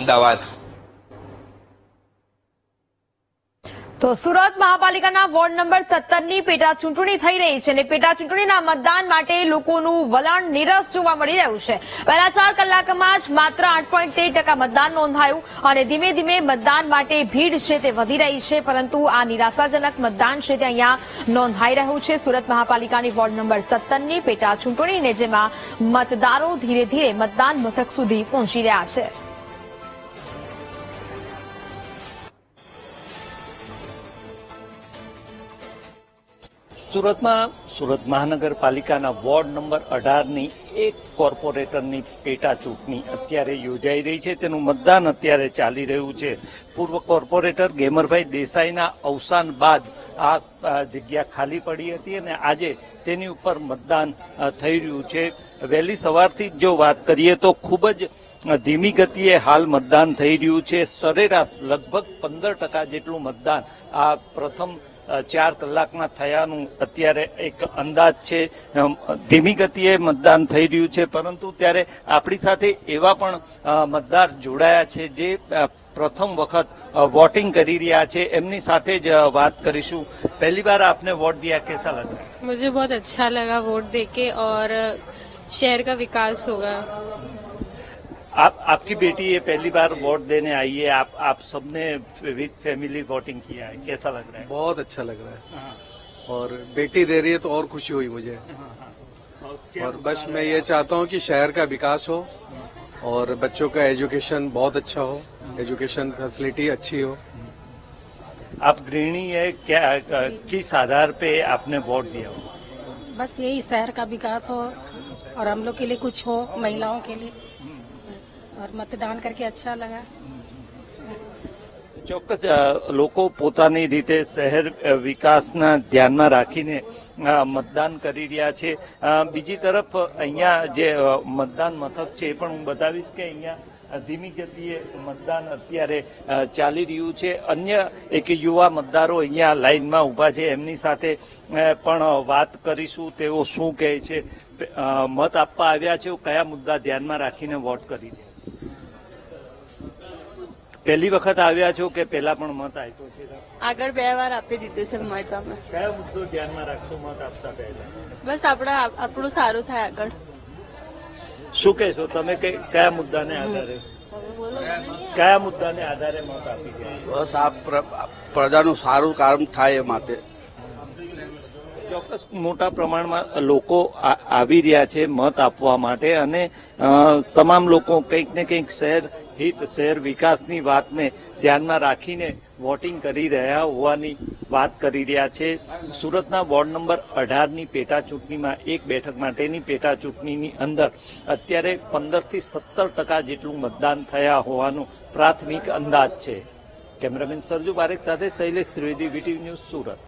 અમદાવાદ। તો Surat મહાપાલિકાના ward number 17ની પેટા ચૂંટણી થઈ રહી છે અને પેટા ચૂંટણીના મતદાન માટે લોકોનું વલણ નીરસ જોવા મળી રહ્યું છે। પહેલા 4 કલાકમાં જ માત્ર 8.13% મતદાન નોંધાયું અને ધીમે ધીમે મતદાન માટે ભીડ છે તે વધી રહી છે, પરંતુ આ નિરાશાજનક મતદાન છે તે અહીંયા નોંધાઈ રહ્યું છે। સુરત મહાપાલિકાની વોર્ડ નંબર 17ની પેટા ચૂંટણીને જેમાં મતદારો ધીરે ધીરે મતદાન મથક સુધી પહોંચી રહ્યા છે। સુરતમાં સુરત મહાનગરપાલિકાના વોર્ડ નંબર 18ની એક કોર્પોરેટરની પેટા ચૂંટણી અત્યારે યોજાઈ રહી છે। તેનું મતદાન અત્યારે ચાલી રહ્યું છે। પૂર્વ કોર્પોરેટર ગેમરભાઈ દેસાઈના અવસાન બાદ આ જગ્યા ખાલી પડી હતી અને આજે તેની ઉપર મતદાન થઈ રહ્યું છે। વહેલી સવારથી જો વાત કરીએ તો ખૂબ જ ધીમી ગતિએ હાલ મતદાન થઈ રહ્યું છે। સરેરાશ લગભગ 15% જેટલું મતદાન આ પ્રથમ 4 કલાકમાં થયાનું અત્યારે એક અંદાજ છે। ધીમી ગતિએ મતદાન થઈ રહ્યું છે, પરંતુ ત્યારે આપણી સાથે એવા પણ મતદાર જોડાયા છે જે પ્રથમ વખત વોટિંગ કરી રહ્યા છે। એમની સાથે જ વાત કરીશું। પહેલી બાર આપને વોટ दिया, कैसा लगा? मुझे बहुत अच्छा लगा वोट देके और शहर का विकास होगा। आपकी बेटी ये पहली बार वोट देने आई है, आप सबने विद फैमिली वोटिंग किया है, कैसा लग रहा है? बहुत अच्छा लग रहा है और बेटी दे रही है तो और खुशी हुई मुझे। और बस मैं ये चाहता हूँ कि शहर का विकास हो और बच्चों का एजुकेशन बहुत अच्छा हो, एजुकेशन फैसिलिटी अच्छी हो। आप गृहिणी है, क्या किस आधार पे आपने वोट दिया हो? बस यही शहर का विकास हो और हम लोग के लिए कुछ हो, महिलाओं के लिए, और मतदान करके अच्छा लगा। ચોક્કસ લોકો પોતાની રીતે શહેર વિકાસના ધ્યાનમાં રાખીને મતદાન કરી રહ્યા છે। બીજી તરફ અહીંયા જે મતદાન મથક છે એ પણ હું બતાવીશ કે અહીંયા ધીમી ગતિએ મતદાન અત્યારે ચાલી રહ્યું છે। અન્ય એક યુવા મતદારો અહીંયા લાઇનમાં ઊભા છે, એમની સાથે પણ વાત કરીશું, તેઓ શું કહે છે। મત આપવા આવ્યા છે, કયા મુદ્દા ધ્યાનમાં રાખીને વોટ કરી રહ્યા? પહેલી વખત આવ્યા છો કે પહેલા પણ મત આપ્યો છે? આગળ 2 વાર આપી દીધું છે મત અમે। કયા મુદ્દો ધ્યાનમાં રાખશો મત આપતા પહેલા? બસ આપણું સારું થાય આગળ। શું કહેશો તમે, કયા મુદ્દાને આધારે મત આપી ગયા? બસ આ પ્રજાનું સારું કામ થાય એ માટે। ચોક્કસ મોટા પ્રમાણમાં લોકો આવી રહ્યા છે મત આપવા માટે અને તમામ લોકો કંઈક ને કંઈક શહેર હિત, શહેર વિકાસની વાતને ધ્યાનમાં રાખીને વોટિંગ કરી રહ્યા હોવાની વાત કરી રહ્યા છે। સુરતના વોર્ડ નંબર 18ની પેટા ચૂંટણીમાં એક બેઠક માટેની પેટા ચૂંટણીની અંદર અત્યારે 15 થી 17% જેટલું મતદાન થયા હોવાનું પ્રાથમિક અંદાજ છે। કેમેરામેન સરજુ પારેખ સાથે શૈલેષ ત્રિવેદી, વીટીવી ન્યૂઝ, સુરત।